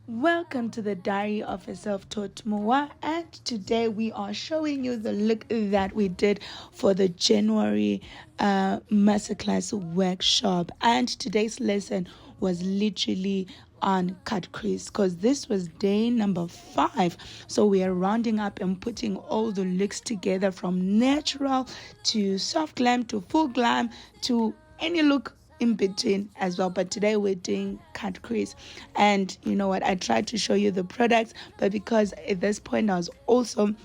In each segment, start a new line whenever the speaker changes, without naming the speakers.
Welcome to the Diary of a Self-Taught Moa, and today we are showing you the look that we did for the January masterclass workshop. And today's lesson was literally on CutCrease because this was day number 5. So we are rounding up and putting all the looks together from natural to soft glam to full glam to any look in between as well. But today we're doing CutCrease, and you know what, I tried to show you the products, but because at this point I was also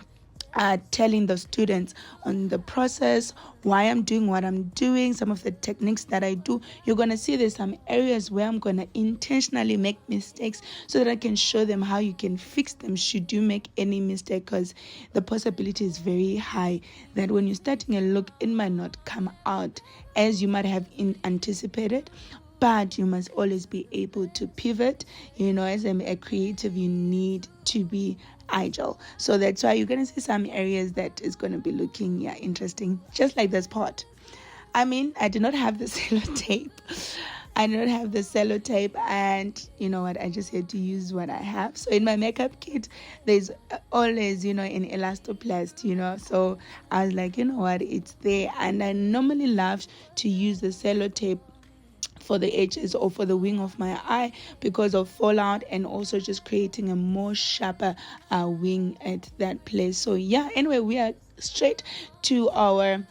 telling the students on the process, why I'm doing what I'm doing, some of the techniques that I do, you're going to see there's some areas where I'm going to intentionally make mistakes so that I can show them how you can fix them should you make any mistake, because the possibility is very high that when you're starting a look, it might not come out as you might have anticipated. But you must always be able to pivot. As a creative, you need to be agile. So that's why you're going to see some areas that is going to be looking interesting, just like this part. I did not have the sellotape. And you know what, I just had to use what I have. So in my makeup kit, there's always, an elastoplast, so I was like, you know what, it's there. And I normally love to use the sellotape for the edges or for the wing of my eye because of fallout, and also just creating a more sharper wing at that place. So anyway, we are straight to our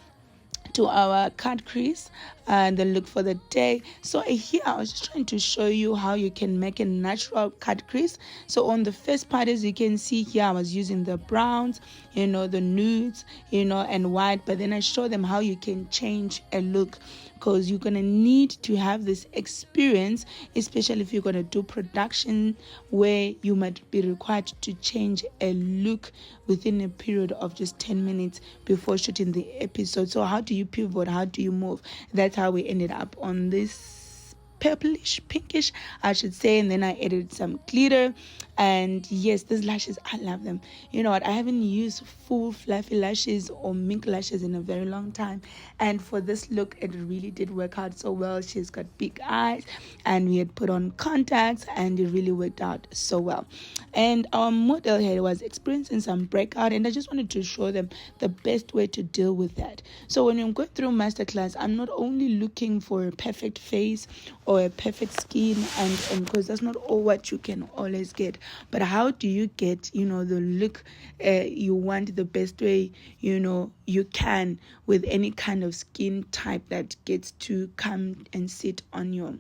cut crease and the look for the day. So here I was just trying to show you how you can make a natural cut crease. So on the first part, as you can see here, I was using the browns, the nudes, and white, but then I show them how you can change a look, because you're going to need to have this experience, especially if you're going to do production where you might be required to change a look within a period of just 10 minutes before shooting the episode. So how do you pivot? How do you move? That's how we ended up on this purplish, pinkish, I should say. And then I added some glitter. And yes, these lashes, I love them. You know what, I haven't used full fluffy lashes or mink lashes in a very long time, and for this look it really did work out so well. She's got big eyes, and we had put on contacts, and it really worked out so well. And our model here was experiencing some breakout, and I just wanted to show them the best way to deal with that. So when I'm going through masterclass, I'm not only looking for a perfect face or a perfect skin, and because that's not all what you can always get, but how do you get the look you want the best way you can with any kind of skin type that gets to come and sit on your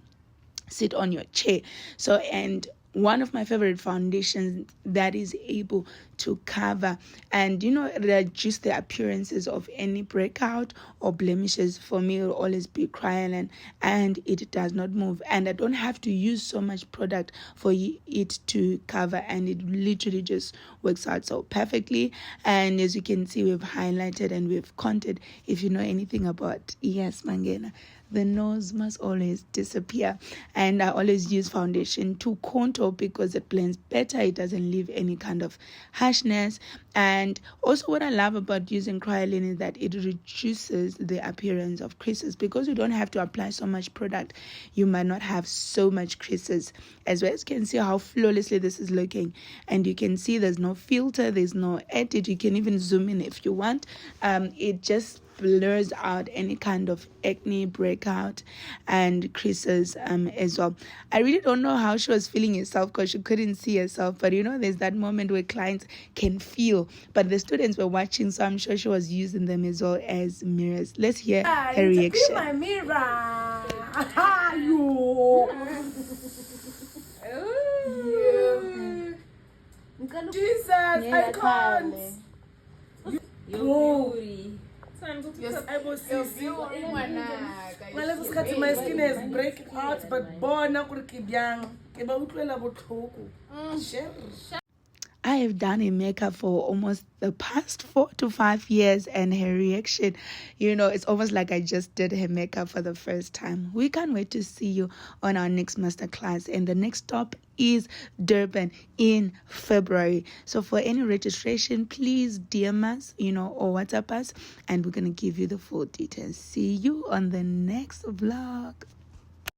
chair. So, and one of my favorite foundations that is able to cover and reduce the appearances of any breakout or blemishes, for me, will always be Cryolan, and it does not move, and I don't have to use so much product for it to cover, and it literally just works out so perfectly. And as you can see, we've highlighted and we've contoured. If you know anything about Mangena, the nose must always disappear, and I always use foundation to contour because it blends better. It doesn't leave any kind of harshness. And also what I love about using Cryolan is that it reduces the appearance of creases, because you don't have to apply so much product. You might not have so much creases. As well as you can see how flawlessly this is looking, and you can see there's no filter, there's no edit. You can even zoom in if you want. It just blurs out any kind of acne, breakout, and creases as well. I really don't know how she was feeling herself because she couldn't see herself, but there's that moment where clients can feel, but the students were watching, so I'm sure she was using them as well as mirrors. Let's hear her reaction.
My mirror. Jesus, I can't. Yes, I was my skin has breakouts, but bona
I have done a makeup for almost the past 4 to 5 years, and her reaction, it's almost like I just did her makeup for the first time. We can't wait to see you on our next masterclass, and the next stop is Durban in February. So for any registration, please DM us, or WhatsApp us, and we're going to give you the full details. See you on the next vlog.